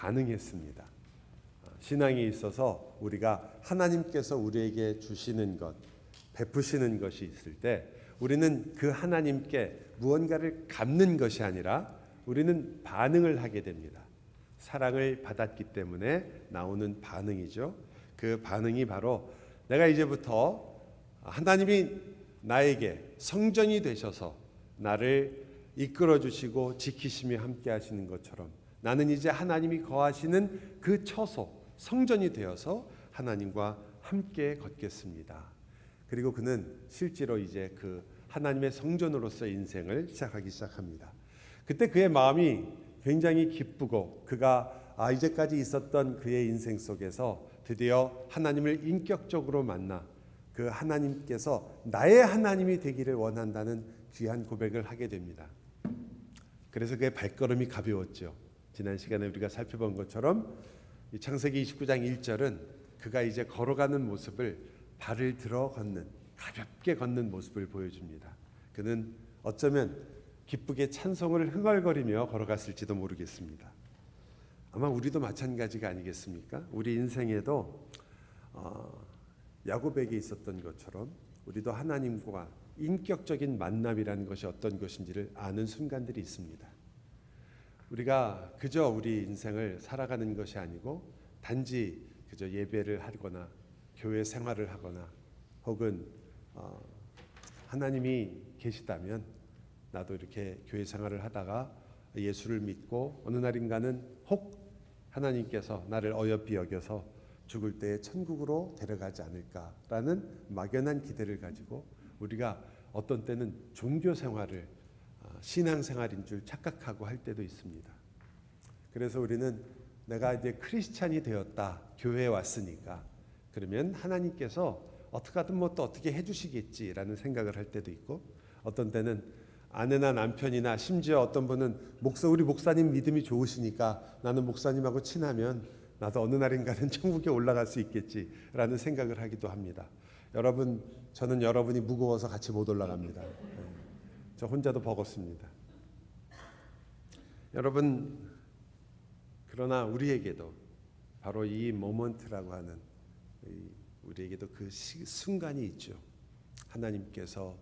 반응했습니다. 신앙에 있어서 우리가 하나님께서 우리에게 주시는 것, 베푸시는 것이 있을 때 우리는 그 하나님께 무언가를 갚는 것이 아니라 우리는 반응을 하게 됩니다. 사랑을 받았기 때문에 나오는 반응이죠. 그 반응이 바로 내가 이제부터 하나님이 나에게 성전이 되셔서 나를 이끌어 주시고 지키시며 함께 하시는 것처럼 나는 이제 하나님이 거하시는 그 처소 성전이 되어서 하나님과 함께 걷겠습니다. 그리고 그는 실제로 이제 그 하나님의 성전으로서 인생을 시작합니다. 그때 그의 마음이 굉장히 기쁘고 그가 이제까지 있었던 그의 인생 속에서 드디어 하나님을 인격적으로 만나 그 하나님께서 나의 하나님이 되기를 원한다는 귀한 고백을 하게 됩니다. 그래서 그의 발걸음이 가벼웠죠. 지난 시간에 우리가 살펴본 것처럼 창세기 29장 1절은 그가 이제 걸어가는 모습을 발을 들어 걷는 가볍게 걷는 모습을 보여줍니다. 그는 어쩌면 기쁘게 찬송을 흥얼거리며 걸어갔을지도 모르겠습니다. 아마 우리도 마찬가지가 아니겠습니까? 우리 인생에도 야곱에게 있었던 것처럼 우리도 하나님과 인격적인 만남이라는 것이 어떤 것인지를 아는 순간들이 있습니다. 우리가 그저 우리 인생을 살아가는 것이 아니고 단지 그저 예배를 하거나 교회 생활을 하거나 혹은 하나님이 계시다면 나도 이렇게 교회 생활을 하다가 예수를 믿고 어느 날인가는 혹 하나님께서 나를 어여삐 여겨서 죽을 때에 천국으로 데려가지 않을까라는 막연한 기대를 가지고 우리가 어떤 때는 종교 생활을 신앙생활인 줄 착각하고 할 때도 있습니다. 그래서 우리는 내가 이제 크리스찬이 되었다, 교회에 왔으니까 그러면 하나님께서 어떻게 하든 뭐 또 어떻게 해주시겠지라는 생각을 할 때도 있고 어떤 때는 아내나 남편이나 심지어 어떤 분은 우리 목사님 믿음이 좋으시니까 나는 목사님하고 친하면 나도 어느 날인가는 천국에 올라갈 수 있겠지라는 생각을 하기도 합니다. 여러분, 저는 여러분이 무거워서 같이 못 올라갑니다. 저 혼자도 버겁습니다. 여러분, 그러나 우리에게도 바로 이 모먼트라고 하는 우리에게도 그 순간이 있죠. 하나님께서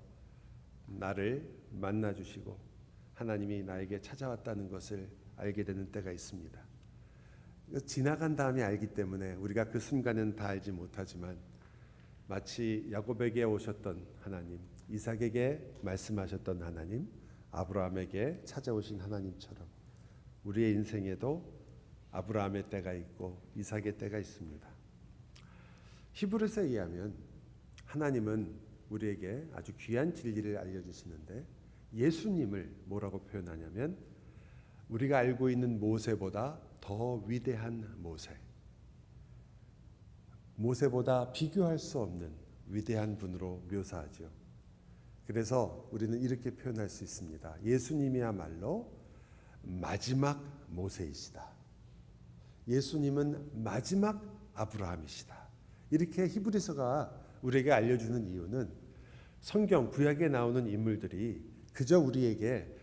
나를 만나주시고 하나님이 나에게 찾아왔다는 것을 알게 되는 때가 있습니다. 지나간 다음에 알기 때문에 우리가 그 순간은 다 알지 못하지만 마치 야곱에게 오셨던 하나님, 이삭에게 말씀하셨던 하나님, 아브라함에게 찾아오신 하나님처럼 우리의 인생에도 아브라함의 때가 있고 이삭의 때가 있습니다. 히브리서에 의하면 하나님은 우리에게 아주 귀한 진리를 알려주시는데 예수님을 뭐라고 표현하냐면 우리가 알고 있는 모세보다 더 위대한 모세보다 비교할 수 없는 위대한 분으로 묘사하죠. 그래서 우리는 이렇게 표현할 수 있습니다. 예수님이야말로 마지막 모세이시다. 예수님은 마지막 아브라함이시다. 이렇게 히브리서가 우리에게 알려주는 이유는 성경 구약에 나오는 인물들이 그저 우리에게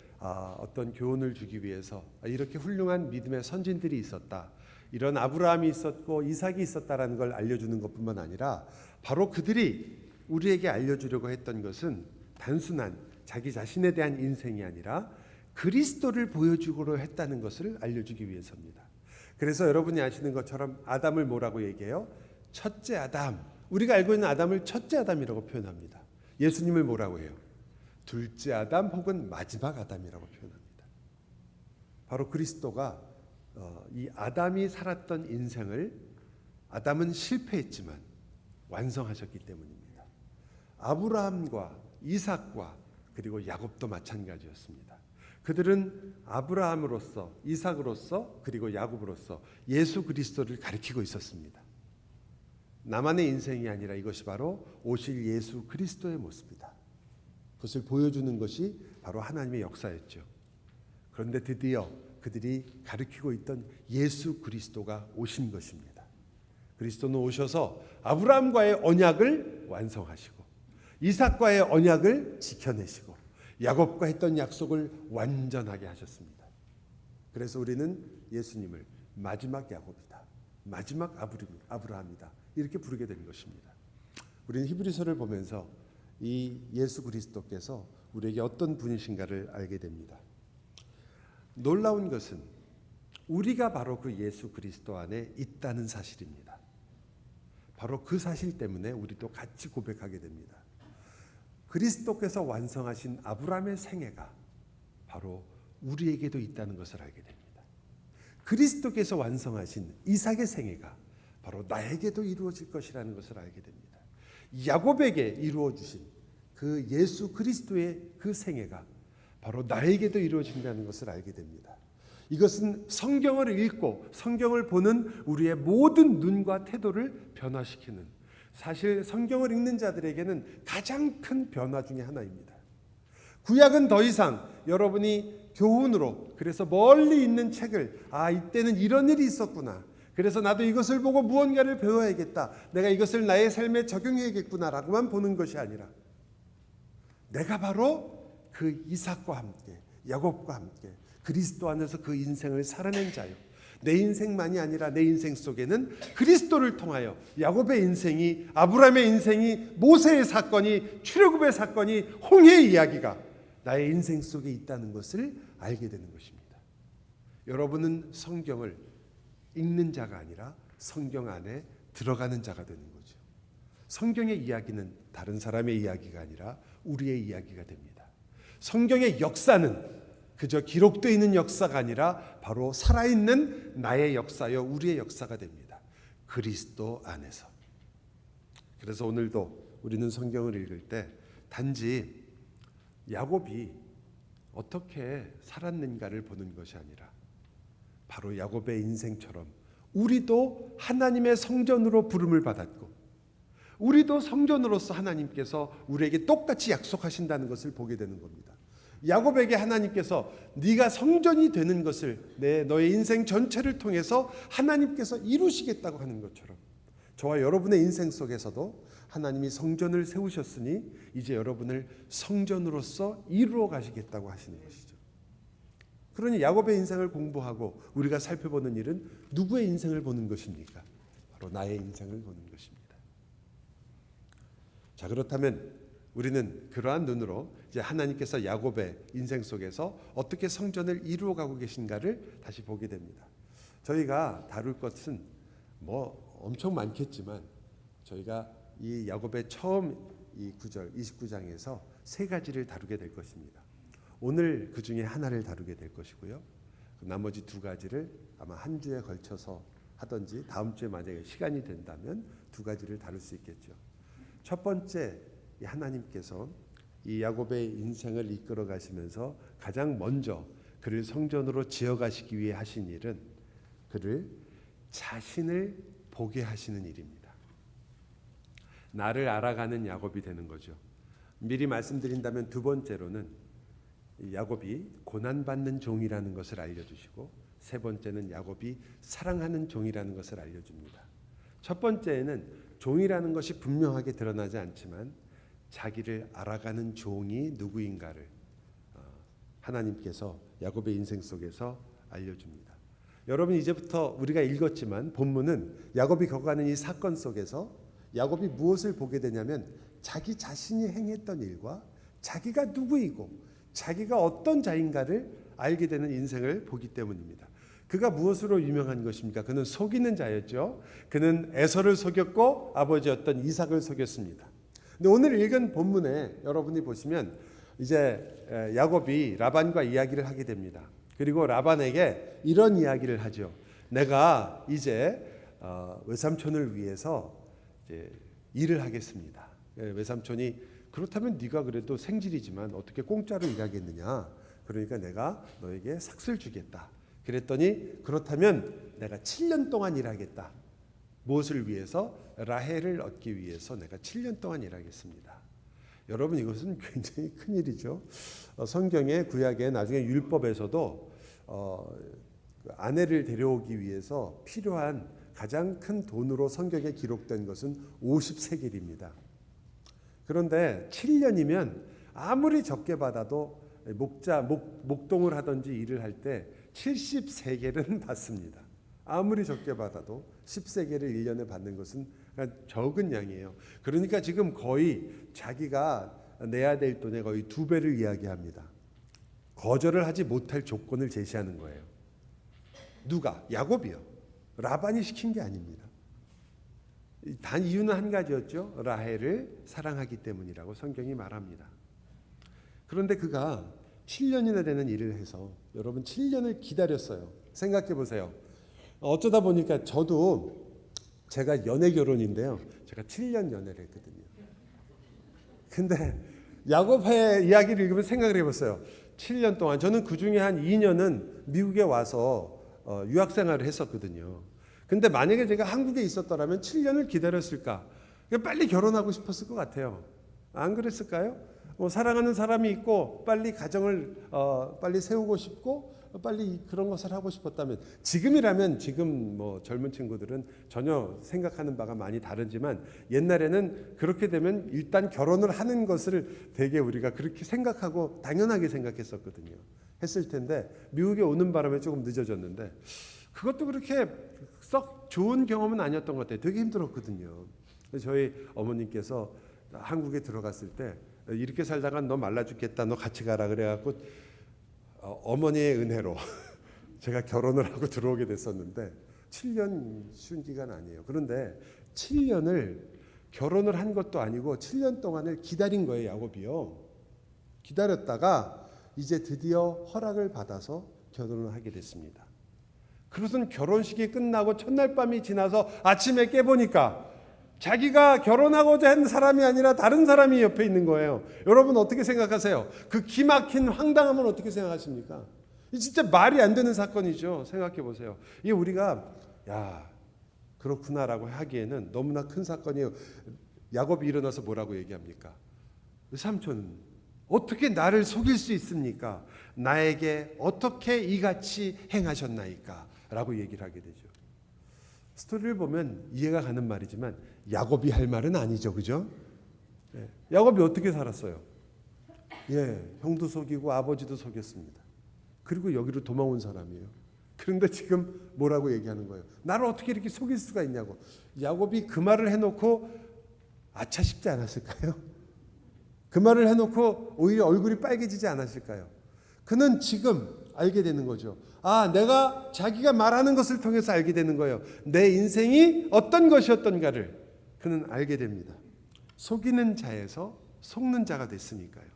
어떤 교훈을 주기 위해서 이렇게 훌륭한 믿음의 선진들이 있었다, 이런 아브라함이 있었고 이삭이 있었다라는 걸 알려주는 것뿐만 아니라 바로 그들이 우리에게 알려주려고 했던 것은 단순한 자기 자신에 대한 인생이 아니라 그리스도를 보여주기로 했다는 것을 알려주기 위해서입니다. 그래서 여러분이 아시는 것처럼 아담을 뭐라고 얘기해요? 첫째 아담. 우리가 알고 있는 아담을 첫째 아담이라고 표현합니다. 예수님을 뭐라고 해요? 둘째 아담 혹은 마지막 아담이라고 표현합니다. 바로 그리스도가 이 아담이 살았던 인생을 아담은 실패했지만 완성하셨기 때문입니다. 아브라함과 이삭과 그리고 야곱도 마찬가지였습니다. 그들은 아브라함으로서 이삭으로서 그리고 야곱으로서 예수 그리스도를 가리키고 있었습니다. 나만의 인생이 아니라 이것이 바로 오실 예수 그리스도의 모습이다. 그것을 보여주는 것이 바로 하나님의 역사였죠. 그런데 드디어 그들이 가리키고 있던 예수 그리스도가 오신 것입니다. 그리스도는 오셔서 아브라함과의 언약을 완성하시고 이삭과의 언약을 지켜내시고 야곱과 했던 약속을 완전하게 하셨습니다. 그래서 우리는 예수님을 마지막 야곱이다. 마지막 아브라함이다. 이렇게 부르게 된 것입니다. 우리는 히브리서를 보면서 이 예수 그리스도께서 우리에게 어떤 분이신가를 알게 됩니다. 놀라운 것은 우리가 바로 그 예수 그리스도 안에 있다는 사실입니다. 바로 그 사실 때문에 우리도 같이 고백하게 됩니다. 그리스도께서 완성하신 아브라함의 생애가 바로 우리에게도 있다는 것을 알게 됩니다. 그리스도께서 완성하신 이삭의 생애가 바로 나에게도 이루어질 것이라는 것을 알게 됩니다. 야곱에게 이루어 주신 그 예수 그리스도의 그 생애가 바로 나에게도 이루어진다는 것을 알게 됩니다. 이것은 성경을 읽고 성경을 보는 우리의 모든 눈과 태도를 변화시키는, 사실 성경을 읽는 자들에게는 가장 큰 변화 중에 하나입니다. 구약은 더 이상 여러분이 교훈으로, 그래서 멀리 있는 책을 이때는 이런 일이 있었구나, 그래서 나도 이것을 보고 무언가를 배워야겠다, 내가 이것을 나의 삶에 적용해야겠구나라고만 보는 것이 아니라 내가 바로 그 이삭과 함께 야곱과 함께 그리스도 안에서 그 인생을 살아낸 자요, 내 인생만이 아니라 내 인생 속에는 그리스도를 통하여 야곱의 인생이, 아브라함의 인생이, 모세의 사건이, 출애굽의 사건이, 홍해의 이야기가 나의 인생 속에 있다는 것을 알게 되는 것입니다. 여러분은 성경을 읽는 자가 아니라 성경 안에 들어가는 자가 되는 거죠. 성경의 이야기는 다른 사람의 이야기가 아니라 우리의 이야기가 됩니다. 성경의 역사는 그저 기록되어 있는 역사가 아니라 바로 살아있는 나의 역사요, 우리의 역사가 됩니다. 그리스도 안에서. 그래서 오늘도 우리는 성경을 읽을 때 단지 야곱이 어떻게 살았는가를 보는 것이 아니라 바로 야곱의 인생처럼 우리도 하나님의 성전으로 부름을 받았고 우리도 성전으로서 하나님께서 우리에게 똑같이 약속하신다는 것을 보게 되는 겁니다. 야곱에게 하나님께서 네가 성전이 되는 것을 너의 인생 전체를 통해서 하나님께서 이루시겠다고 하는 것처럼 저와 여러분의 인생 속에서도 하나님이 성전을 세우셨으니 이제 여러분을 성전으로서 이루어 가시겠다고 하시는 것이죠. 그러니 야곱의 인생을 공부하고 우리가 살펴보는 일은 누구의 인생을 보는 것입니까? 바로 나의 인생을 보는 것입니다. 자, 그렇다면 우리는 그러한 눈으로 이제 하나님께서 야곱의 인생 속에서 어떻게 성전을 이루어가고 계신가를 다시 보게 됩니다. 저희가 다룰 것은 엄청 많겠지만 저희가 이 야곱의 처음 이 9절 29장에서 세 가지를 다루게 될 것입니다. 오늘 그 중에 하나를 다루게 될 것이고요. 나머지 두 가지를 아마 한 주에 걸쳐서 하든지 다음 주에 만약에 시간이 된다면 두 가지를 다룰 수 있겠죠. 첫 번째, 하나님께서 이 야곱의 인생을 이끌어 가시면서 가장 먼저 그를 성전으로 지어 가시기 위해 하신 일은 그를 자신을 보게 하시는 일입니다. 나를 알아가는 야곱이 되는 거죠. 미리 말씀드린다면 두 번째로는 야곱이 고난받는 종이라는 것을 알려주시고 세 번째는 야곱이 사랑하는 종이라는 것을 알려줍니다. 첫 번째에는 종이라는 것이 분명하게 드러나지 않지만 자기를 알아가는 종이 누구인가를 하나님께서 야곱의 인생 속에서 알려줍니다. 여러분, 이제부터 우리가 읽었지만 본문은 야곱이 겪어가는 이 사건 속에서 야곱이 무엇을 보게 되냐면 자기 자신이 행했던 일과 자기가 누구이고 자기가 어떤 자인가를 알게 되는 인생을 보기 때문입니다. 그가 무엇으로 유명한 것입니까? 그는 속이는 자였죠. 그는 에서를 속였고 아버지였던 이삭을 속였습니다. 근데 오늘 읽은 본문에 여러분이 보시면 이제 야곱이 라반과 이야기를 하게 됩니다. 그리고 라반에게 이런 이야기를 하죠. 내가 이제 외삼촌을 위해서 이제 일을 하겠습니다. 외삼촌이 그렇다면 네가 그래도 생질이지만 어떻게 공짜로 일하겠느냐. 그러니까 내가 너에게 삭슬 주겠다. 그랬더니 그렇다면 내가 7년 동안 일하겠다. 무엇을 위해서? 라헬을 얻기 위해서 내가 7년 동안 일하겠습니다. 여러분, 이것은 굉장히 큰 일이죠. 성경의 구약에 나중에 율법에서도 아내를 데려오기 위해서 필요한 가장 큰 돈으로 성경에 기록된 것은 50세겔입니다. 그런데 7년이면 아무리 적게 받아도 목동을 하든지 일을 할 때 70세겔은 받습니다. 아무리 적게 받아도 10세겔을 1년에 받는 것은 적은 양이에요. 그러니까 지금 거의 자기가 내야 될 돈의 거의 2배를 이야기합니다. 거절을 하지 못할 조건을 제시하는 거예요. 누가? 야곱이요. 라반이 시킨 게 아닙니다. 단 이유는 한 가지였죠. 라헬을 사랑하기 때문이라고 성경이 말합니다. 그런데 그가 7년이나 되는 일을 해서 여러분 7년을 기다렸어요. 생각해 보세요. 어쩌다 보니까 저도 제가 연애 결혼인데요. 제가 7년 연애를 했거든요. 근데 야곱의 이야기를 읽으면 생각을 해봤어요. 7년 동안 저는 그 중에 한 2년은 미국에 와서 유학 생활을 했었거든요. 근데 만약에 제가 한국에 있었더라면 7년을 기다렸을까? 빨리 결혼하고 싶었을 것 같아요. 안 그랬을까요? 사랑하는 사람이 있고 빨리 가정을 빨리 세우고 싶고 빨리 그런 것을 하고 싶었다면, 지금이라면 지금 젊은 친구들은 전혀 생각하는 바가 많이 다르지만 옛날에는 그렇게 되면 일단 결혼을 하는 것을 되게 우리가 그렇게 생각하고 당연하게 생각했었거든요. 했을 텐데 미국에 오는 바람에 조금 늦어졌는데 그것도 그렇게 썩 좋은 경험은 아니었던 것 같아요. 되게 힘들었거든요. 저희 어머님께서 한국에 들어갔을 때 이렇게 살다가 너 말라 죽겠다, 너 같이 가라 그래갖고 어머니의 은혜로 제가 결혼을 하고 들어오게 됐었는데 7년 쉬운 기간 아니에요. 그런데 7년을 결혼을 한 것도 아니고 7년 동안을 기다린 거예요. 야곱이요. 기다렸다가 이제 드디어 허락을 받아서 결혼을 하게 됐습니다. 그것은 결혼식이 끝나고 첫날 밤이 지나서 아침에 깨보니까 자기가 결혼하고자 한 사람이 아니라 다른 사람이 옆에 있는 거예요. 여러분 어떻게 생각하세요? 그 기막힌 황당함을 어떻게 생각하십니까? 이 진짜 말이 안 되는 사건이죠. 생각해 보세요. 이게 우리가 그렇구나라고 하기에는 너무나 큰 사건이에요. 야곱이 일어나서 뭐라고 얘기합니까? 삼촌, 어떻게 나를 속일 수 있습니까? 나에게 어떻게 이같이 행하셨나이까? 라고 얘기를 하게 되죠. 스토리를 보면 이해가 가는 말이지만 야곱이 할 말은 아니죠. 그죠? 야곱이 어떻게 살았어요? 형도 속이고 아버지도 속였습니다. 그리고 여기로 도망온 사람이에요. 그런데 지금 뭐라고 얘기하는 거예요? 나를 어떻게 이렇게 속일 수가 있냐고. 야곱이 그 말을 해놓고 아차 싶지 않았을까요? 그 말을 해놓고 오히려 얼굴이 빨개지지 않았을까요? 그는 지금 알게 되는 거죠. 내가 자기가 말하는 것을 통해서 알게 되는 거예요. 내 인생이 어떤 것이었던가를 그는 알게 됩니다. 속이는 자에서 속는 자가 됐으니까요.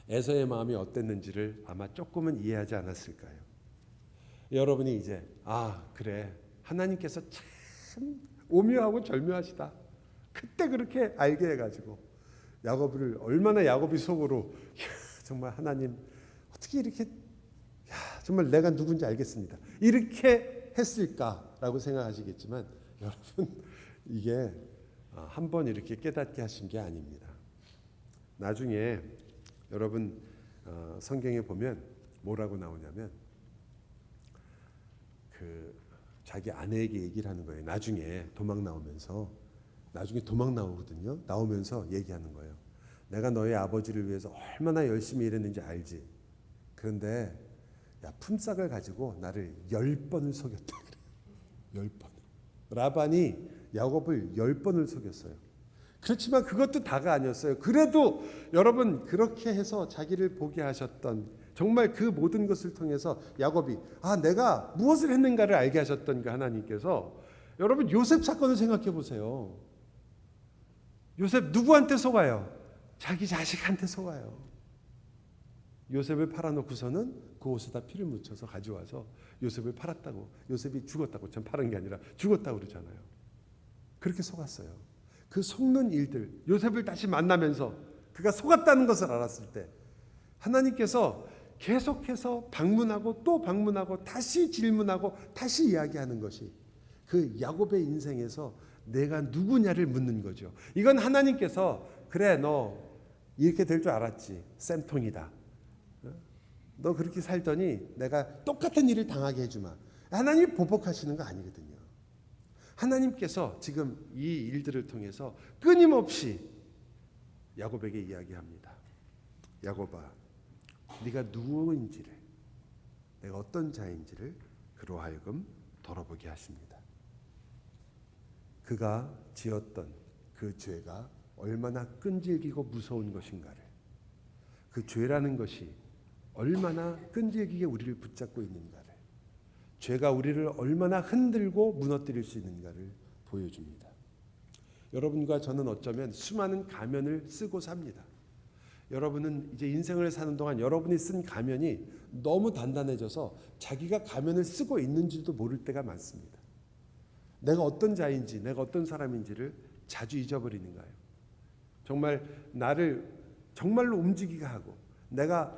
에서의 마음이 어땠는지를 아마 조금은 이해하지 않았을까요? 여러분이 이제 그래, 하나님께서 참 오묘하고 절묘하시다. 그때 그렇게 알게 해가지고 야곱을 얼마나 야곱이 속으로 정말 하나님 어떻게 이렇게 정말 내가 누군지 알겠습니다. 이렇게 했을까라고 생각하시겠지만 여러분 이게 한번 이렇게 깨닫게 하신 게 아닙니다. 나중에 여러분 성경에 보면 뭐라고 나오냐면 자기 아내에게 얘기를 하는 거예요. 나중에 도망 나오거든요. 나오면서 얘기하는 거예요. 내가 너의 아버지를 위해서 얼마나 열심히 일했는지 알지. 그런데 품삯을 가지고 나를 10번을 속였다 그래요. 10번. 라반이 야곱을 10번을 속였어요. 그렇지만 그것도 다가 아니었어요. 그래도 여러분 그렇게 해서 자기를 보게 하셨던, 정말 그 모든 것을 통해서 야곱이 내가 무엇을 했는가를 알게 하셨던 그 하나님께서, 여러분 요셉 사건을 생각해 보세요. 요셉 누구한테 속아요? 자기 자식한테 속아요. 요셉을 팔아놓고서는 그 옷에다 피를 묻혀서 가져와서 요셉을 팔았다고, 요셉이 죽었다고, 전 팔은 게 아니라 죽었다고 그러잖아요. 그렇게 속았어요. 그 속는 일들, 요셉을 다시 만나면서 그가 속았다는 것을 알았을 때 하나님께서 계속해서 방문하고 또 방문하고 다시 질문하고 다시 이야기하는 것이 그 야곱의 인생에서 내가 누구냐를 묻는 거죠. 이건 하나님께서 그래 너 이렇게 될 줄 알았지, 쌤통이다, 너 그렇게 살더니 내가 똑같은 일을 당하게 해주마. 하나님이 보복하시는 거 아니거든요. 하나님께서 지금 이 일들을 통해서 끊임없이 야곱에게 이야기합니다. 야곱아, 네가 누구인지를, 내가 어떤 자인지를 그로 하여금 돌아보게 하십니다. 그가 지었던 그 죄가 얼마나 끈질기고 무서운 것인가를, 그 죄라는 것이 얼마나 끈질기게 우리를 붙잡고 있는가를, 죄가 우리를 얼마나 흔들고 무너뜨릴 수 있는가를 보여줍니다. 여러분과 저는 어쩌면 수많은 가면을 쓰고 삽니다. 여러분은 이제 인생을 사는 동안 여러분이 쓴 가면이 너무 단단해져서 자기가 가면을 쓰고 있는지도 모를 때가 많습니다. 내가 어떤 자인지, 내가 어떤 사람인지를 자주 잊어버리는 거예요. 정말 나를 정말로 움직이게 하고, 내가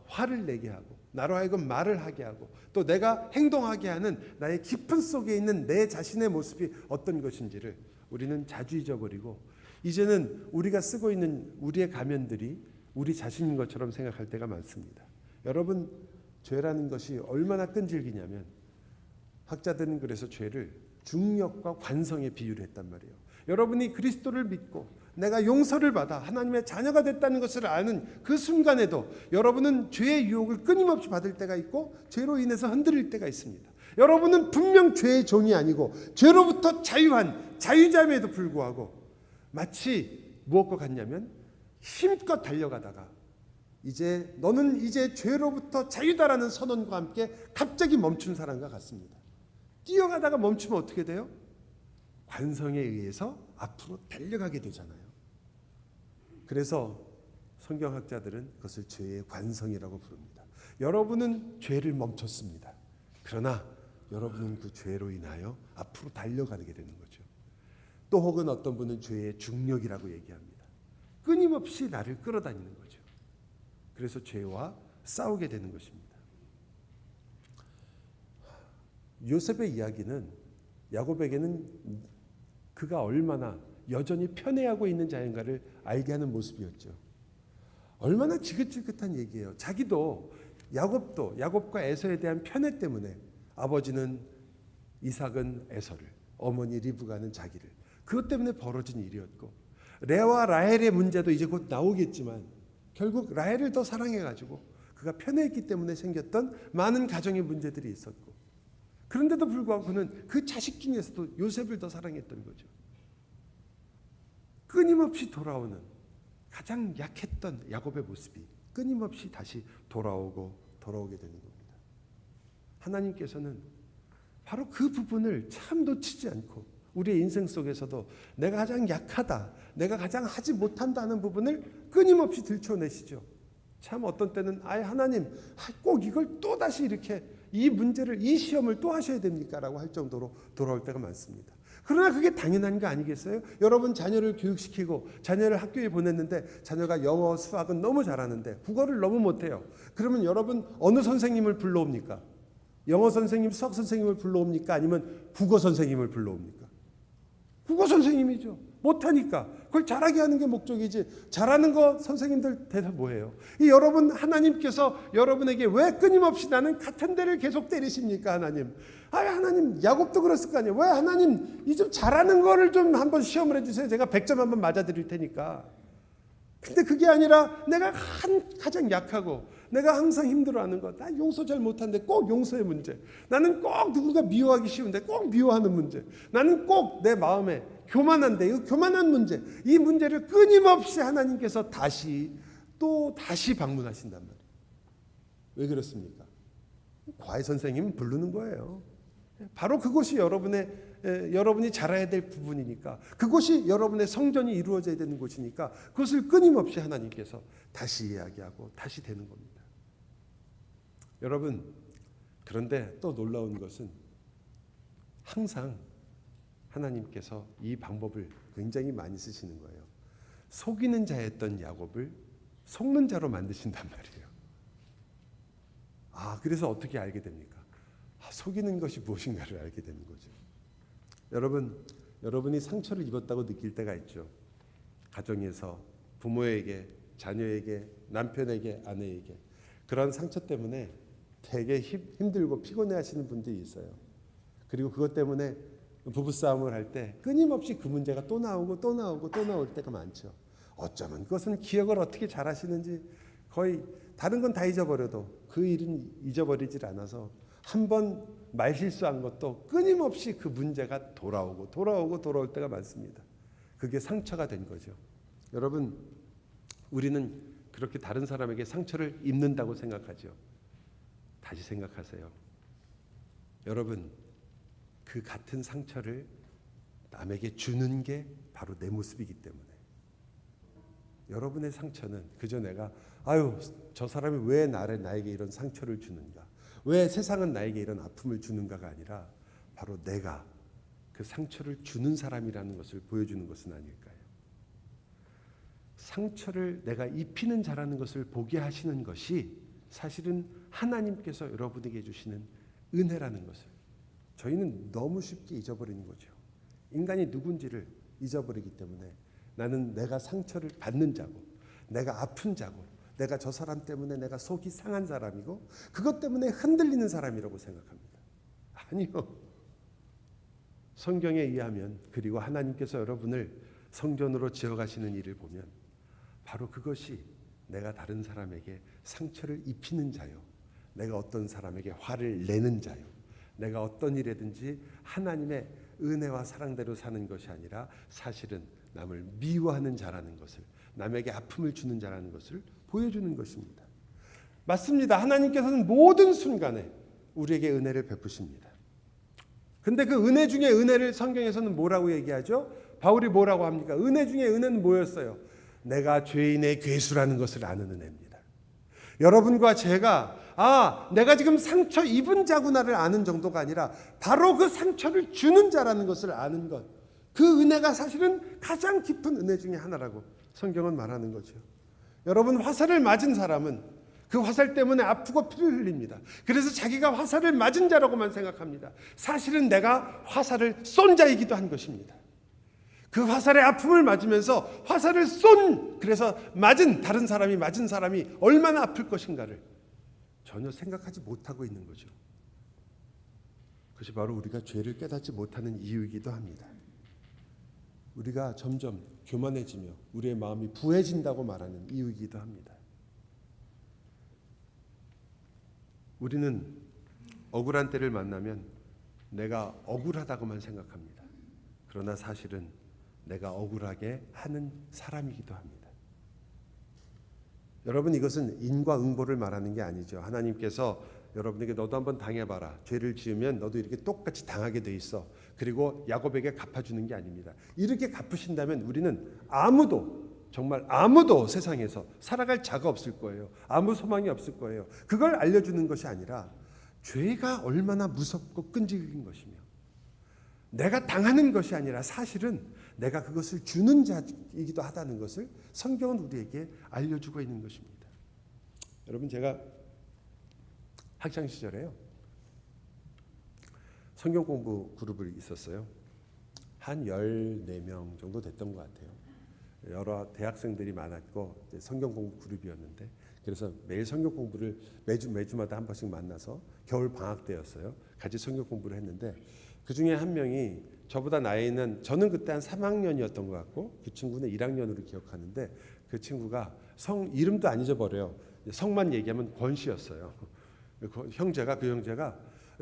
화를 내게 하고, 나로 하여금 말을 하게 하고, 또 내가 행동하게 하는 나의 깊은 속에 있는 내 자신의 모습이 어떤 것인지를 우리는 자주 잊어버리고, 이제는 우리가 쓰고 있는 우리의 가면들이 우리 자신인 것처럼 생각할 때가 많습니다. 여러분, 죄라는 것이 얼마나 끈질기냐면, 학자들은 그래서 죄를 중력과 관성에 비유를 했단 말이에요. 여러분이 그리스도를 믿고 내가 용서를 받아 하나님의 자녀가 됐다는 것을 아는 그 순간에도 여러분은 죄의 유혹을 끊임없이 받을 때가 있고, 죄로 인해서 흔들릴 때가 있습니다. 여러분은 분명 죄의 종이 아니고 죄로부터 자유한 자유자임에도 불구하고 마치 무엇과 같냐면, 힘껏 달려가다가 이제 너는 이제 죄로부터 자유다라는 선언과 함께 갑자기 멈춘 사람과 같습니다. 뛰어가다가 멈추면 어떻게 돼요? 관성에 의해서 앞으로 달려가게 되잖아요. 그래서 성경학자들은 그것을 죄의 관성이라고 부릅니다. 여러분은 죄를 멈췄습니다. 그러나 여러분은 그 죄로 인하여 앞으로 달려가게 되는 거죠. 또 혹은 어떤 분은 죄의 중력이라고 얘기합니다. 끊임없이 나를 끌어다니는 거죠. 그래서 죄와 싸우게 되는 것입니다. 요셉의 이야기는 야곱에게는 그가 얼마나 여전히 편애하고 있는 자인가를 알게 하는 모습이었죠. 얼마나 지긋지긋한 얘기예요. 자기도 야곱과 에서에 대한 편애 때문에, 아버지는 이삭은 에서를, 어머니 리브가는 자기를, 그것 때문에 벌어진 일이었고, 레아와 라헬의 문제도 이제 곧 나오겠지만 결국 라헬을 더 사랑해가지고 그가 편애했기 때문에 생겼던 많은 가정의 문제들이 있었고, 그런데도 불구하고 그는 그 자식 중에서도 요셉을 더 사랑했던 거죠. 끊임없이 돌아오는 가장 약했던 야곱의 모습이 끊임없이 다시 돌아오게 되는 겁니다. 하나님께서는 바로 그 부분을 참 놓치지 않고 우리의 인생 속에서도 내가 가장 약하다, 내가 가장 하지 못한다는 부분을 끊임없이 들춰내시죠. 참 어떤 때는 하나님 꼭 이걸 또 다시 이렇게 이 문제를, 이 시험을 또 하셔야 됩니까? 라고 할 정도로 돌아올 때가 많습니다. 그러나 그게 당연한 거 아니겠어요? 여러분 자녀를 교육시키고 자녀를 학교에 보냈는데 자녀가 영어, 수학은 너무 잘하는데 국어를 너무 못해요. 그러면 여러분 어느 선생님을 불러옵니까? 영어 선생님, 수학 선생님을 불러옵니까? 아니면 국어 선생님을 불러옵니까? 국어 선생님이죠. 못하니까 그걸 잘하게 하는 게 목적이지, 잘하는 거 선생님들 대서 뭐해요? 이 여러분, 하나님께서 여러분에게 왜 끊임없이 나는 같은 데를 계속 때리십니까? 하나님 야곱도 그랬을 거 아니에요. 왜 하나님 이 좀 잘하는 거를 좀 한번 시험을 해주세요. 제가 100점 한번 맞아드릴 테니까. 근데 그게 아니라 내가 가장 약하고 내가 항상 힘들어하는 거, 나 용서 잘 못하는데 꼭 용서의 문제, 나는 꼭 누군가 미워하기 쉬운데 꼭 미워하는 문제, 나는 꼭 내 마음에 교만한데 이 교만한 문제, 이 문제를 끊임없이 하나님께서 다시 방문하신단 말이에요. 왜 그렇습니까? 과외 선생님 부르는 거예요. 바로 그것이 여러분이 잘해야 될 부분이니까, 그것이 여러분의 성전이 이루어져야 되는 곳이니까 그것을 끊임없이 하나님께서 다시 이야기하고 다시 되는 겁니다. 여러분, 그런데 또 놀라운 것은 항상 하나님께서 이 방법을 굉장히 많이 쓰시는 거예요. 속이는 자였던 야곱을 속는 자로 만드신단 말이에요. 그래서 어떻게 알게 됩니까? 속이는 것이 무엇인가를 알게 되는 거죠. 여러분이 상처를 입었다고 느낄 때가 있죠. 가정에서 부모에게, 자녀에게, 남편에게, 아내에게 그런 상처 때문에 되게 힘들고 피곤해 하시는 분들이 있어요. 그리고 그것 때문에 부부싸움을 할 때 끊임없이 그 문제가 또 나오고 또 나올 때가 많죠. 어쩌면 그것은 기억을 어떻게 잘 하시는지, 거의 다른 건 다 잊어버려도 그 일은 잊어버리질 않아서 한번 말실수한 것도 끊임없이 그 문제가 돌아올 때가 많습니다. 그게 상처가 된 거죠. 여러분, 우리는 그렇게 다른 사람에게 상처를 입는다고 생각하죠. 다시 생각하세요. 여러분, 그 같은 상처를 남에게 주는 게 바로 내 모습이기 때문에 여러분의 상처는 그저 내가 저 사람이 왜 나에게 이런 상처를 주는가, 왜 세상은 나에게 이런 아픔을 주는가가 아니라 바로 내가 그 상처를 주는 사람이라는 것을 보여주는 것은 아닐까요? 상처를 내가 입히는 자라는 것을 보게 하시는 것이 사실은 하나님께서 여러분에게 주시는 은혜라는 것을 저희는 너무 쉽게 잊어버리는 거죠. 인간이 누군지를 잊어버리기 때문에 나는 내가 상처를 받는 자고, 내가 아픈 자고, 내가 저 사람 때문에 내가 속이 상한 사람이고, 그것 때문에 흔들리는 사람이라고 생각합니다. 아니요. 성경에 의하면, 그리고 하나님께서 여러분을 성전으로 지어가시는 일을 보면 바로 그것이 내가 다른 사람에게 상처를 입히는 자요, 내가 어떤 사람에게 화를 내는 자요, 내가 어떤 일에든지 하나님의 은혜와 사랑대로 사는 것이 아니라 사실은 남을 미워하는 자라는 것을, 남에게 아픔을 주는 자라는 것을 보여주는 것입니다. 맞습니다. 하나님께서는 모든 순간에 우리에게 은혜를 베푸십니다. 근데 그 은혜 중에 은혜를 성경에서는 뭐라고 얘기하죠? 바울이 뭐라고 합니까? 은혜 중에 은혜는 뭐였어요? 내가 죄인의 괴수라는 것을 아는 은혜입니다. 여러분과 제가 내가 지금 상처 입은 자구나를 아는 정도가 아니라 바로 그 상처를 주는 자라는 것을 아는 것, 그 은혜가 사실은 가장 깊은 은혜 중에 하나라고 성경은 말하는 거죠. 여러분, 화살을 맞은 사람은 그 화살 때문에 아프고 피를 흘립니다. 그래서 자기가 화살을 맞은 자라고만 생각합니다. 사실은 내가 화살을 쏜 자이기도 한 것입니다. 그 화살의 아픔을 맞으면서 화살을 그래서 다른 사람이 맞은 사람이 얼마나 아플 것인가를 전혀 생각하지 못하고 있는 거죠. 그것이 바로 우리가 죄를 깨닫지 못하는 이유이기도 합니다. 우리가 점점 교만해지며 우리의 마음이 부해진다고 말하는 이유이기도 합니다. 우리는 억울한 때를 만나면 내가 억울하다고만 생각합니다. 그러나 사실은 내가 억울하게 하는 사람이기도 합니다. 여러분, 이것은 인과응보를 말하는 게 아니죠. 하나님께서 여러분에게 너도 한번 당해봐라, 죄를 지으면 너도 이렇게 똑같이 당하게 돼 있어, 그리고 야곱에게 갚아주는 게 아닙니다. 이렇게 갚으신다면 우리는 정말 아무도 세상에서 살아갈 자가 없을 거예요. 아무 소망이 없을 거예요. 그걸 알려주는 것이 아니라 죄가 얼마나 무섭고 끈질긴 것이며 내가 당하는 것이 아니라 사실은 내가 그것을 주는 자이기도 하다는 것을 성경은 우리에게 알려주고 있는 것입니다. 여러분, 제가 학창 시절에요, 성경 공부 그룹을 있었어요. 한 14명 정도 됐던 것 같아요. 여러 대학생들이 많았고 성경 공부 그룹이었는데, 그래서 매일 성경 공부를 매주마다 한 번씩 만나서 겨울 방학 때였어요. 같이 성경 공부를 했는데 그 중에 한 명이 저보다 나이는, 저는 그때 한 3학년이었던 것 같고 그 친구는 1학년으로 기억하는데, 그 친구가 성 이름도 안 잊어버려요. 성만 얘기하면 권씨였어요. 그 형제가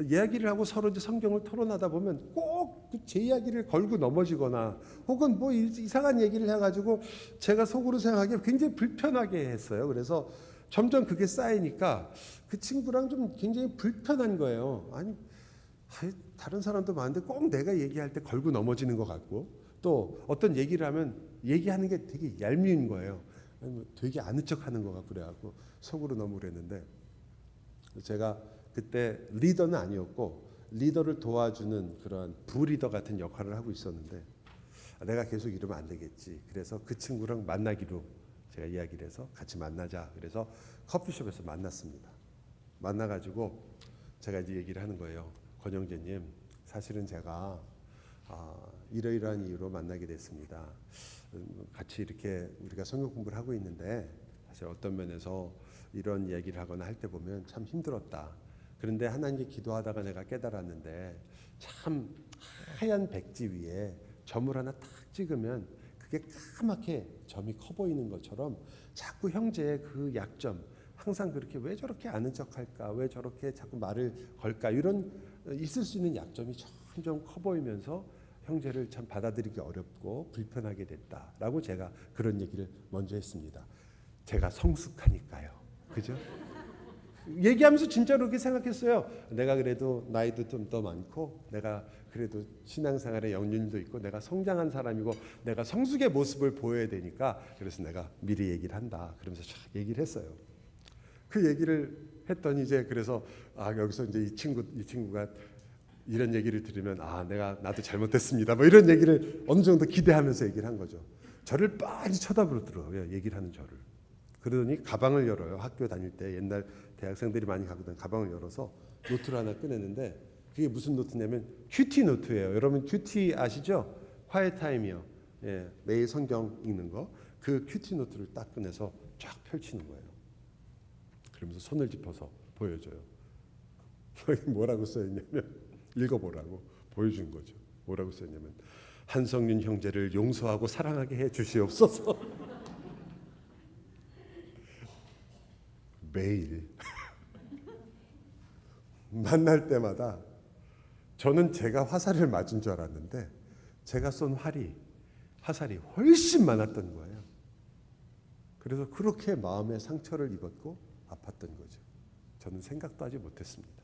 이야기를 하고 서로 이제 성경을 토론하다 보면 꼭 제 이야기를 걸고 넘어지거나 혹은 뭐 이상한 얘기를 해가지고 제가 속으로 생각하기에 굉장히 불편하게 했어요. 그래서 점점 그게 쌓이니까 그 친구랑 좀 굉장히 불편한 거예요. 아니, 다른 사람도 많은데 꼭 내가 얘기할 때 걸고 넘어지는 것 같고, 또 어떤 얘기를 하면 얘기하는 게 되게 얄미운 거예요. 되게 아는 척하는 것 같고 그래갖고 속으로 너무 그랬는데, 제가 그때 리더는 아니었고 리더를 도와주는 그런 부리더 같은 역할을 하고 있었는데, 내가 계속 이러면 안 되겠지. 그래서 그 친구랑 만나기로 제가 이야기를 해서 같이 만나자. 그래서 커피숍에서 만났습니다. 만나가지고 제가 이제 얘기를 하는 거예요. 권영재님, 사실은 제가 이러이러한 이유로 만나게 됐습니다. 같이 이렇게 우리가 성경 공부를 하고 있는데 사실 어떤 면에서 이런 얘기를 하거나 할 때 보면 참 힘들었다. 그런데 하나님께 기도하다가 내가 깨달았는데, 참 하얀 백지 위에 점을 하나 탁 찍으면 그게 까맣게 점이 커 보이는 것처럼 자꾸 형제의 그 약점, 항상 그렇게 왜 저렇게 아는 척할까, 왜 저렇게 자꾸 말을 걸까, 이런 있을 수 있는 약점이 점점 커 보이면서 형제를 참 받아들이기 어렵고 불편하게 됐다라고 제가 그런 얘기를 먼저 했습니다. 제가 성숙하니까요. 그죠? 얘기하면서 진짜로 그렇게 생각했어요. 내가 그래도 나이도 좀 더 많고 내가 그래도 신앙생활에 연륜도 있고 내가 성장한 사람이고 내가 성숙의 모습을 보여야 되니까 그래서 내가 미리 얘기를 한다. 그러면서 쫙 얘기를 했어요. 그 얘기를 했더니 이제 그래서 여기서 이제 이 친구가 이런 얘기를 들으면 나도 잘못했습니다. 뭐 이런 얘기를 어느 정도 기대하면서 얘기를 한 거죠. 저를 빤히 쳐다보더라고요. 얘기를 하는 저를. 그러더니 가방을 열어요. 학교 다닐 때 옛날 대학생들이 많이 갖고 다니는 가방을 열어서 노트를 하나 꺼내는데 그게 무슨 노트냐면 큐티 노트예요. 여러분 큐티 아시죠? 콰이트 타임이요. 예, 매일 성경 읽는 거. 그 큐티 노트를 딱 꺼내서 쫙 펼치는 거예요. 그러면서 손을 짚어서 보여줘요. 뭐라고 써있냐면 읽어보라고 보여준 거죠. 뭐라고 써있냐면 한성윤 형제를 용서하고 사랑하게 해 주시옵소서. 매일 만날 때마다 저는 제가 화살을 맞은 줄 알았는데 제가 쏜 화살이 훨씬 많았던 거예요. 그래서 그렇게 마음에 상처를 입었고 아팠던 거죠. 저는 생각도 하지 못했습니다.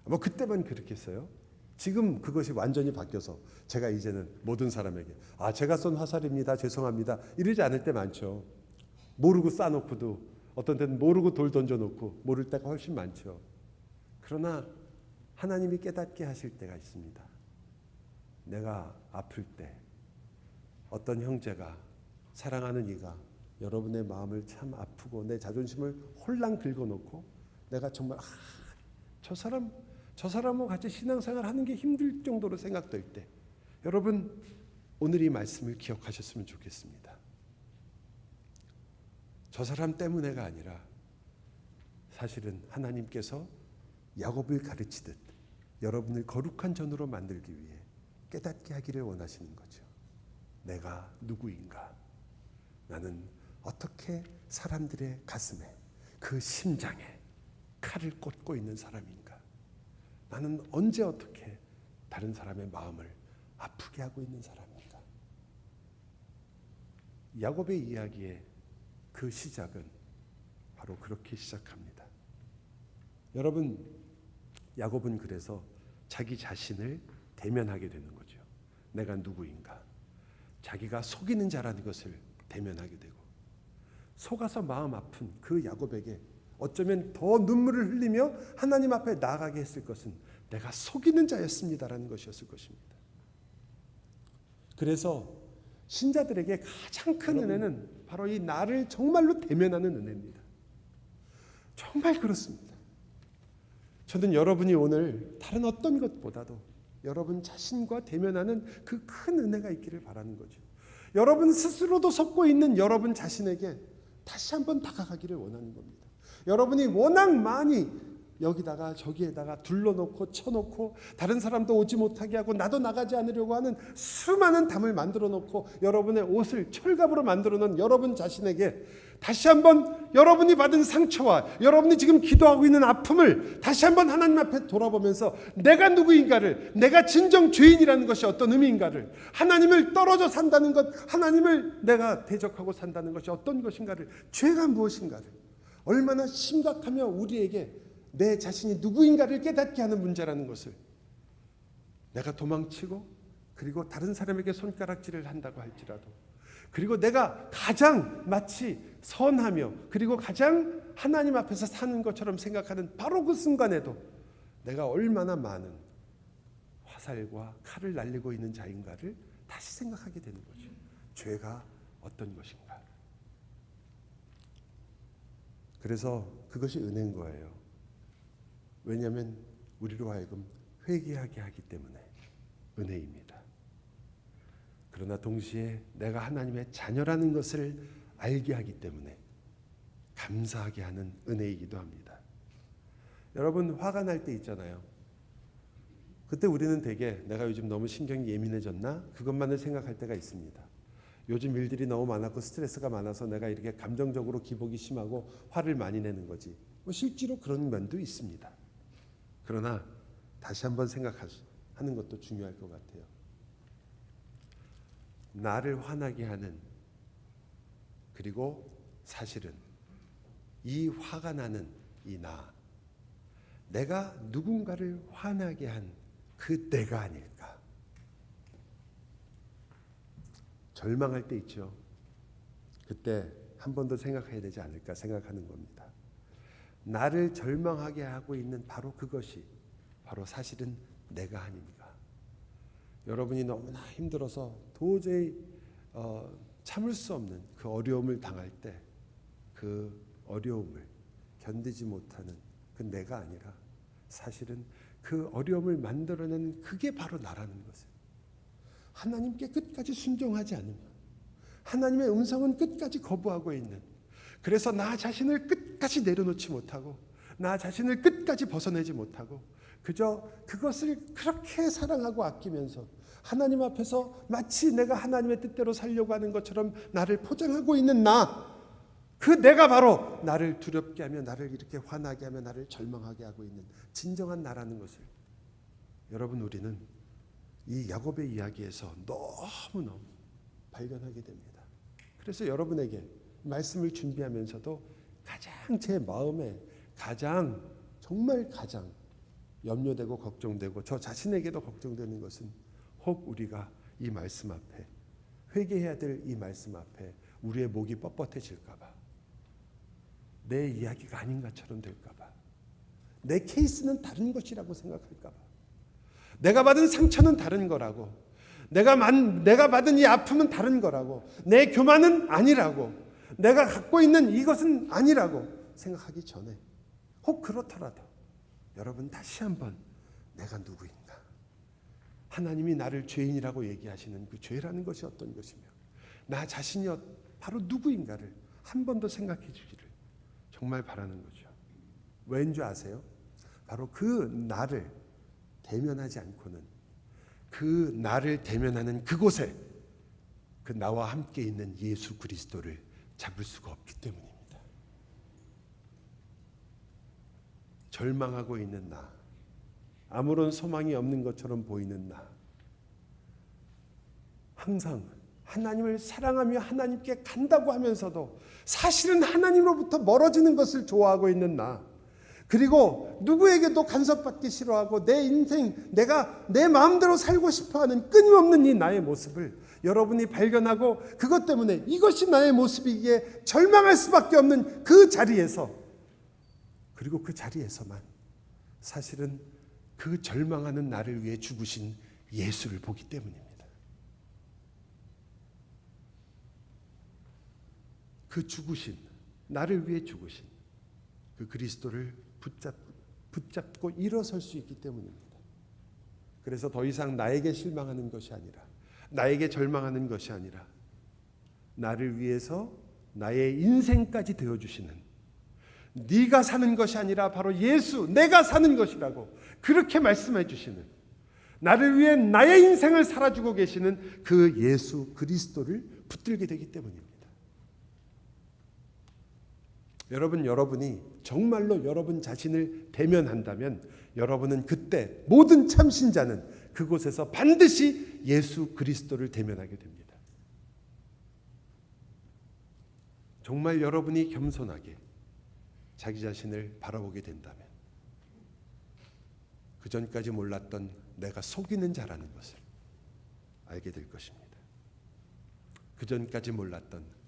뭐 그때만 그렇게 했어요. 지금 그것이 완전히 바뀌어서 제가 이제는 모든 사람에게 제가 쏜 화살입니다. 죄송합니다. 이러지 않을 때 많죠. 모르고 쏴놓고도 어떤 때는 모르고 돌 던져놓고 모를 때가 훨씬 많죠. 그러나 하나님이 깨닫게 하실 때가 있습니다. 내가 아플 때 어떤 형제가 사랑하는 이가 여러분의 마음을 참 아프고 내 자존심을 홀랑 긁어놓고 내가 정말 저 사람하고 같이 신앙생활 하는 게 힘들 정도로 생각될 때 여러분 오늘 이 말씀을 기억하셨으면 좋겠습니다. 저 사람 때문에가 아니라 사실은 하나님께서 야곱을 가르치듯 여러분을 거룩한 전으로 만들기 위해 깨닫게 하기를 원하시는 거죠. 내가 누구인가? 나는 어떻게 사람들의 가슴에 그 심장에 칼을 꽂고 있는 사람인가? 나는 언제 어떻게 다른 사람의 마음을 아프게 하고 있는 사람인가? 야곱의 이야기의 그 시작은 바로 그렇게 시작합니다. 여러분, 야곱은 그래서 자기 자신을 대면하게 되는 거죠. 내가 누구인가? 자기가 속이는 자라는 것을 대면하게 되고 속아서 마음 아픈 그 야곱에게 어쩌면 더 눈물을 흘리며 하나님 앞에 나아가게 했을 것은 내가 속이는 자였습니다라는 것이었을 것입니다. 그래서 신자들에게 가장 큰 은혜는 바로 이 나를 정말로 대면하는 은혜입니다. 정말 그렇습니다. 저는 여러분이 오늘 다른 어떤 것보다도 여러분 자신과 대면하는 그 큰 은혜가 있기를 바라는 거죠. 여러분 스스로도 속고 있는 여러분 자신에게 다시 한번 다가가기를 원하는 겁니다. 여러분이 워낙 많이 여기다가 저기에다가 둘러놓고 쳐놓고 다른 사람도 오지 못하게 하고 나도 나가지 않으려고 하는 수많은 담을 만들어 놓고 여러분의 옷을 철갑으로 만들어 놓은 여러분 자신에게 다시 한번 여러분이 받은 상처와 여러분이 지금 기도하고 있는 아픔을 다시 한번 하나님 앞에 돌아보면서 내가 누구인가를, 내가 진정 죄인이라는 것이 어떤 의미인가를, 하나님을 떨어져 산다는 것, 하나님을 내가 대적하고 산다는 것이 어떤 것인가를, 죄가 무엇인가를, 얼마나 심각하며 우리에게 내 자신이 누구인가를 깨닫게 하는 문제라는 것을, 내가 도망치고 그리고 다른 사람에게 손가락질을 한다고 할지라도, 그리고 내가 가장 마치 선하며 그리고 가장 하나님 앞에서 사는 것처럼 생각하는 바로 그 순간에도 내가 얼마나 많은 화살과 칼을 날리고 있는 자인가를 다시 생각하게 되는 거죠. 죄가 어떤 것인가. 그래서 그것이 은혜인 거예요. 왜냐하면 우리로 하여금 회개하게 하기 때문에 은혜입니다. 그러나 동시에 내가 하나님의 자녀라는 것을 알게 하기 때문에 감사하게 하는 은혜이기도 합니다. 여러분 화가 날 때 있잖아요. 그때 우리는 되게 내가 요즘 너무 신경이 예민해졌나? 그것만을 생각할 때가 있습니다. 요즘 일들이 너무 많았고 스트레스가 많아서 내가 이렇게 감정적으로 기복이 심하고 화를 많이 내는 거지. 실제로 그런 면도 있습니다. 그러나 다시 한번 생각하는 것도 중요할 것 같아요. 나를 화나게 하는, 그리고 사실은 이 화가 나는 이 내가 누군가를 화나게 한 그 내가 아닐까. 절망할 때 있죠. 그때 한 번 더 생각해야 되지 않을까 생각하는 겁니다. 나를 절망하게 하고 있는 바로 그것이 바로 사실은 내가 아닌가. 여러분이 너무나 힘들어서 도저히 참을 수 없는 그 어려움을 당할 때 그 어려움을 견디지 못하는 그 내가 아니라 사실은 그 어려움을 만들어내는 그게 바로 나라는 것을, 하나님께 끝까지 순종하지 않으면, 하나님의 음성은 끝까지 거부하고 있는, 그래서 나 자신을 끝까지 내려놓지 못하고 나 자신을 끝까지 벗어내지 못하고 그저 그것을 그렇게 사랑하고 아끼면서 하나님 앞에서 마치 내가 하나님의 뜻대로 살려고 하는 것처럼 나를 포장하고 있는 그 내가 바로 나를 두렵게 하며 나를 이렇게 화나게 하며 나를 절망하게 하고 있는 진정한 나라는 것을 여러분 우리는 이 야곱의 이야기에서 너무너무 발견하게 됩니다. 그래서 여러분에게 말씀을 준비하면서도 가장 제 마음에 정말 가장 염려되고 걱정되고 저 자신에게도 걱정되는 것은 혹 우리가 이 말씀 앞에 회개해야 될 이 말씀 앞에 우리의 목이 뻣뻣해질까 봐, 내 이야기가 아닌 것처럼 될까 봐, 내 케이스는 다른 것이라고 생각할까 봐, 내가 받은 상처는 다른 거라고, 내가 받은 이 아픔은 다른 거라고, 내 교만은 아니라고, 내가 갖고 있는 이것은 아니라고 생각하기 전에 혹 그렇더라도 여러분 다시 한번 내가 누구인가, 하나님이 나를 죄인이라고 얘기하시는 그 죄라는 것이 어떤 것이며 나 자신이 바로 누구인가를 한 번 더 생각해 주기를 정말 바라는 거죠. 왠 줄 아세요? 바로 그 나를 대면하지 않고는 그 나를 대면하는 그곳에 그 나와 함께 있는 예수 그리스도를 잡을 수가 없기 때문입니다. 절망하고 있는 아무런 소망이 없는 것처럼 보이는 항상 하나님을 사랑하며 하나님께 간다고 하면서도 사실은 하나님으로부터 멀어지는 것을 좋아하고 있는 그리고 누구에게도 간섭받기 싫어하고 내 인생 내가 내 마음대로 살고 싶어하는 끊임없는 이 나의 모습을 여러분이 발견하고 그것 때문에 이것이 나의 모습이기에 절망할 수밖에 없는 그 자리에서, 그리고 그 자리에서만 사실은 그 절망하는 나를 위해 죽으신 예수를 보기 때문입니다. 그 죽으신, 나를 위해 죽으신 그 그리스도를 붙잡고 일어설 수 있기 때문입니다. 그래서 더 이상 나에게 실망하는 것이 아니라, 나에게 절망하는 것이 아니라 나를 위해서 나의 인생까지 되어주시는, 네가 사는 것이 아니라 바로 예수, 내가 사는 것이라고 그렇게 말씀해 주시는, 나를 위해 나의 인생을 살아주고 계시는 그 예수 그리스도를 붙들게 되기 때문입니다. 여러분이 정말로 여러분 자신을 대면한다면 여러분은 그때 모든 참신자는 그곳에서 반드시 예수 그리스도를 대면하게 됩니다. 정말 여러분이 겸손하게 자기 자신을 바라보게 된다면 그 전까지 몰랐던 내가 속이는 자라는 것을 알게 될 것입니다. 그 전까지 몰랐던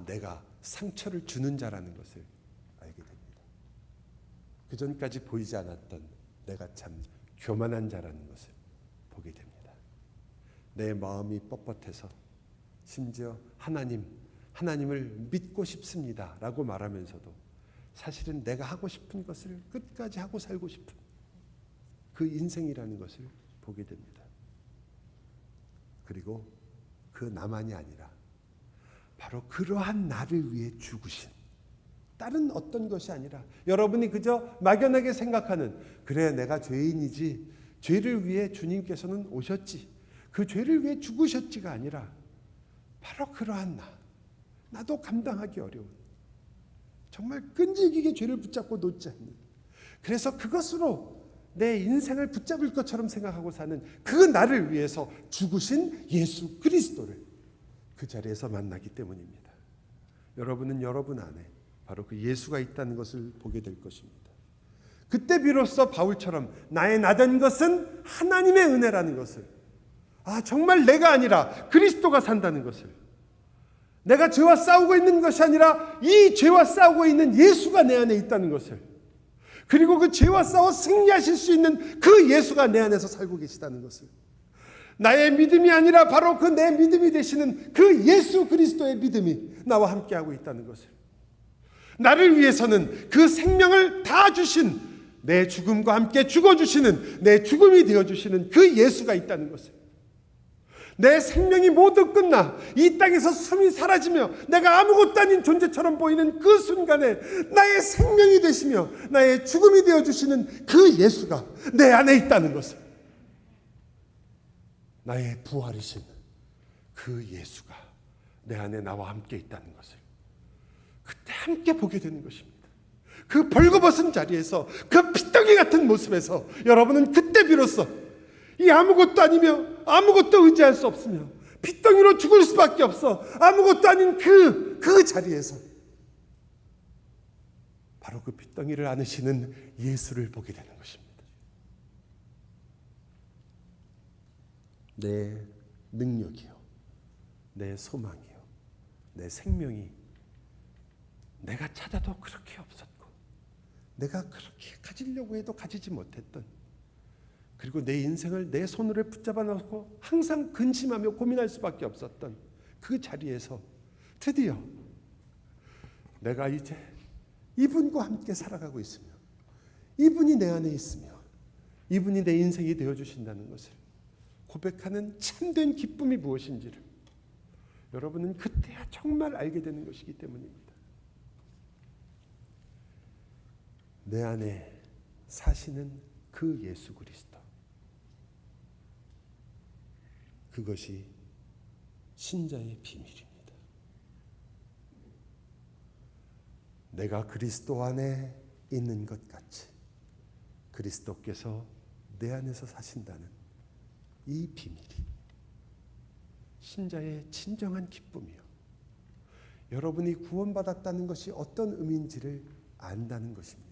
내가 상처를 주는 자라는 것을 알게 됩니다. 그 전까지 보이지 않았던 내가 참 교만한 자라는 것을 보게 됩니다. 내 마음이 뻣뻣해서 심지어 하나님을 믿고 싶습니다 라고 말하면서도 사실은 내가 하고 싶은 것을 끝까지 하고 살고 싶은 그 인생이라는 것을 보게 됩니다. 그리고 그 나만이 아니라 바로 그러한 나를 위해 죽으신, 다른 어떤 것이 아니라 여러분이 그저 막연하게 생각하는 그래 내가 죄인이지, 죄를 위해 주님께서는 오셨지, 그 죄를 위해 죽으셨지가 아니라 바로 그러한 나도 감당하기 어려운, 정말 끈질기게 죄를 붙잡고 놓지 않는, 그래서 그것으로 내 인생을 붙잡을 것처럼 생각하고 사는 그 나를 위해서 죽으신 예수 그리스도를 그 자리에서 만나기 때문입니다. 여러분은 여러분 안에 바로 그 예수가 있다는 것을 보게 될 것입니다. 그때 비로소 바울처럼 나의 나된 것은 하나님의 은혜라는 것을, 정말 내가 아니라 그리스도가 산다는 것을, 내가 죄와 싸우고 있는 것이 아니라 이 죄와 싸우고 있는 예수가 내 안에 있다는 것을, 그리고 그 죄와 싸워 승리하실 수 있는 그 예수가 내 안에서 살고 계시다는 것을, 나의 믿음이 아니라 바로 그 내 믿음이 되시는 그 예수 그리스도의 믿음이 나와 함께하고 있다는 것을, 나를 위해서는 그 생명을 다 주신, 내 죽음과 함께 죽어주시는, 내 죽음이 되어주시는 그 예수가 있다는 것을, 내 생명이 모두 끝나 이 땅에서 숨이 사라지며 내가 아무것도 아닌 존재처럼 보이는 그 순간에 나의 생명이 되시며 나의 죽음이 되어주시는 그 예수가 내 안에 있다는 것을, 나의 부활이신 그 예수가 내 안에 나와 함께 있다는 것을 그때 함께 보게 되는 것입니다. 그 벌거벗은 자리에서, 그 피덩이 같은 모습에서 여러분은 그때 비로소 이 아무것도 아니며 아무것도 의지할 수 없으며 피덩이로 죽을 수밖에 없어 아무것도 아닌 그 자리에서 바로 그 피덩이를 안으시는 예수를 보게 되는 것입니다. 내 능력이요, 내 소망이요, 내 생명이 내가 찾아도 그렇게 없었고 내가 그렇게 가지려고 해도 가지지 못했던, 그리고 내 인생을 내 손으로 붙잡아 놓고 항상 근심하며 고민할 수밖에 없었던 그 자리에서 드디어 내가 이제 이분과 함께 살아가고 있으며 이분이 내 안에 있으며 이분이 내 인생이 되어주신다는 것을 고백하는 참된 기쁨이 무엇인지를 여러분은 그때야 정말 알게 되는 것이기 때문입니다. 내 안에 사시는 그 예수 그리스도, 그것이 신자의 비밀입니다. 내가 그리스도 안에 있는 것 같이 그리스도께서 내 안에서 사신다는 이 비밀이 신자의 진정한 기쁨이요, 여러분이 구원받았다는 것이 어떤 의미인지를 안다는 것입니다.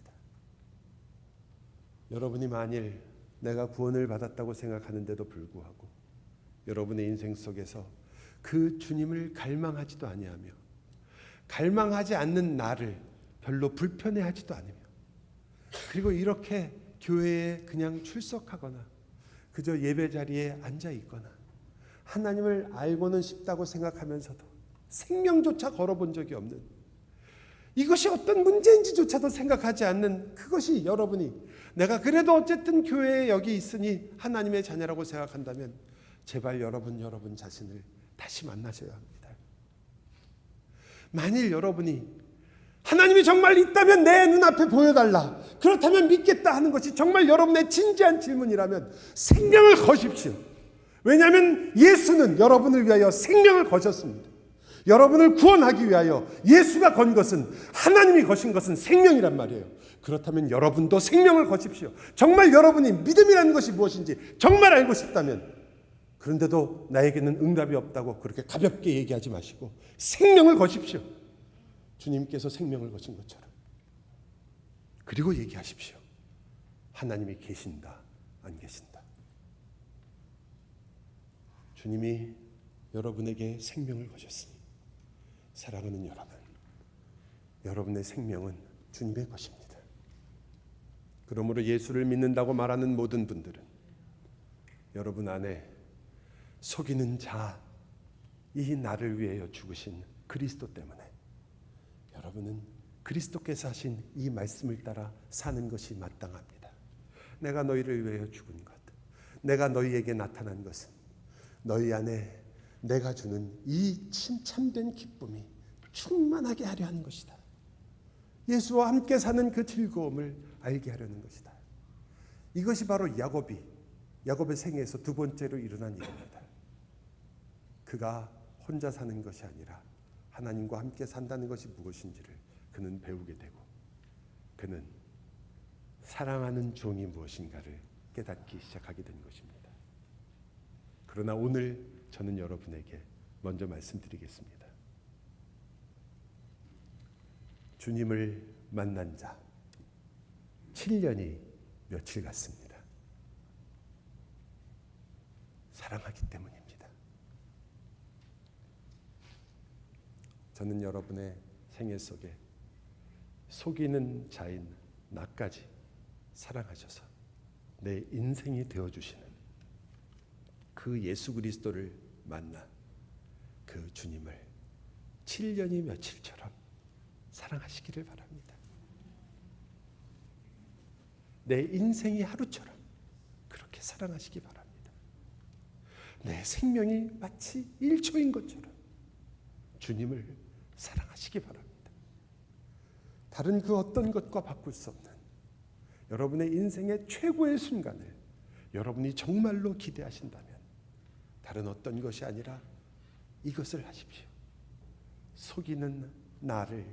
여러분이 만일 내가 구원을 받았다고 생각하는데도 불구하고 여러분의 인생 속에서 그 주님을 갈망하지도 아니하며 갈망하지 않는 나를 별로 불편해하지도 않으며, 그리고 이렇게 교회에 그냥 출석하거나 그저 예배 자리에 앉아 있거나 하나님을 알고는 싶다고 생각하면서도 생명조차 걸어본 적이 없는, 이것이 어떤 문제인지조차도 생각하지 않는 그것이 여러분이, 내가 그래도 어쨌든 교회에 여기 있으니 하나님의 자녀라고 생각한다면 제발 여러분 자신을 다시 만나셔야 합니다. 만일 여러분이 하나님이 정말 있다면 내 눈앞에 보여달라, 그렇다면 믿겠다 하는 것이 정말 여러분의 진지한 질문이라면 생명을 거십시오. 왜냐하면 예수는 여러분을 위하여 생명을 거셨습니다. 여러분을 구원하기 위하여 예수가 건 것은, 하나님이 거신 것은 생명이란 말이에요. 그렇다면 여러분도 생명을 거십시오. 정말 여러분이 믿음이라는 것이 무엇인지 정말 알고 싶다면, 그런데도 나에게는 응답이 없다고 그렇게 가볍게 얘기하지 마시고 생명을 거십시오. 주님께서 생명을 거신 것처럼. 그리고 얘기하십시오. 하나님이 계신다, 안 계신다. 주님이 여러분에게 생명을 거셨으니 사랑하는 여러분, 여러분의 생명은 주님의 것입니다. 그러므로 예수를 믿는다고 말하는 모든 분들은 여러분 안에 속이는 자, 이 나를 위하여 죽으신 그리스도 때문에 여러분은 그리스도께서 하신 이 말씀을 따라 사는 것이 마땅합니다. 내가 너희를 위하여 죽은 것, 내가 너희에게 나타난 것은 너희 안에 내가 주는 이 참된 기쁨이 충만하게 하려 하는 것이다. 예수와 함께 사는 그 즐거움을 알게 하려는 것이다. 이것이 바로 야곱의 생애에서 두 번째로 일어난 일입니다. 그가 혼자 사는 것이 아니라 하나님과 함께 산다는 것이 무엇인지를 그는 배우게 되고, 그는 사랑하는 종이 무엇인가를 깨닫기 시작하게 된 것입니다. 그러나 오늘 저는 여러분에게 먼저 말씀드리겠습니다. 주님을 만난 자 7년이 며칠 같습니다. 사랑하기 때문입니다. 저는 여러분의 생애 속에 속이는 자인 나까지 사랑하셔서 내 인생이 되어주시는 그 예수 그리스도를 만나 그 주님을 7년이 며칠처럼 사랑하시기를 바랍니다. 내 인생이 하루처럼 그렇게 사랑하시기 바랍니다. 내 생명이 마치 1초인 것처럼 주님을 사랑하시기 바랍니다. 다른 그 어떤 것과 바꿀 수 없는 여러분의 인생의 최고의 순간을 여러분이 정말로 기대하신다면 다른 어떤 것이 아니라 이것을 하십시오. 속이는 나를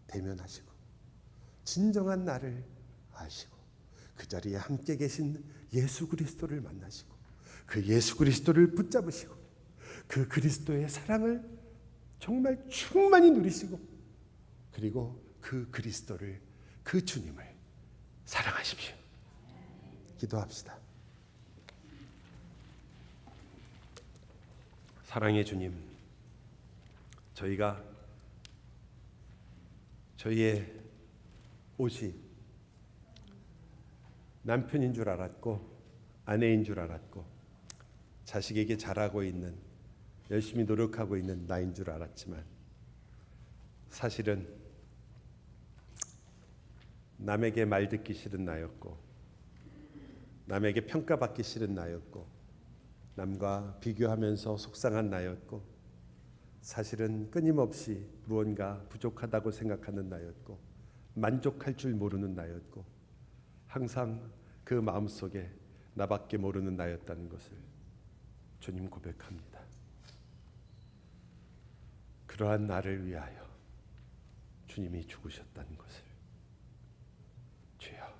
대면하시고 진정한 나를 아시고 그 자리에 함께 계신 예수 그리스도를 만나시고 그 예수 그리스도를 붙잡으시고 그 그리스도의 사랑을 정말 충만히 누리시고 그리고 그 그리스도를 그 주님을 사랑하십시오. 기도합시다. 사랑의 주님, 저희가 저희의 옷이 남편인 줄 알았고 아내인 줄 알았고 자식에게 잘하고 있는 열심히 노력하고 있는 나인 줄 알았지만 사실은 남에게 말 듣기 싫은 나였고 남에게 평가받기 싫은 나였고 남과 비교하면서 속상한 나였고 사실은 끊임없이 무언가 부족하다고 생각하는 나였고 만족할 줄 모르는 나였고 항상 그 마음속에 나밖에 모르는 나였다는 것을 주님 고백합니다. 그러한 나를 위하여 주님이 죽으셨다는 것을 주여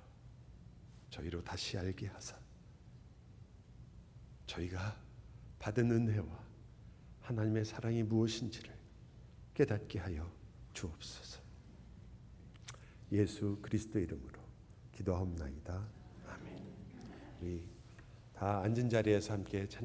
저희로 다시 알게 하사 저희가 받은 은혜와 하나님의 사랑이 무엇인지를 깨닫게 하여 주옵소서. 예수 그리스도의 이름으로 기도하옵나이다. 아멘. 우리 다 앉은 자리에서 함께 찬양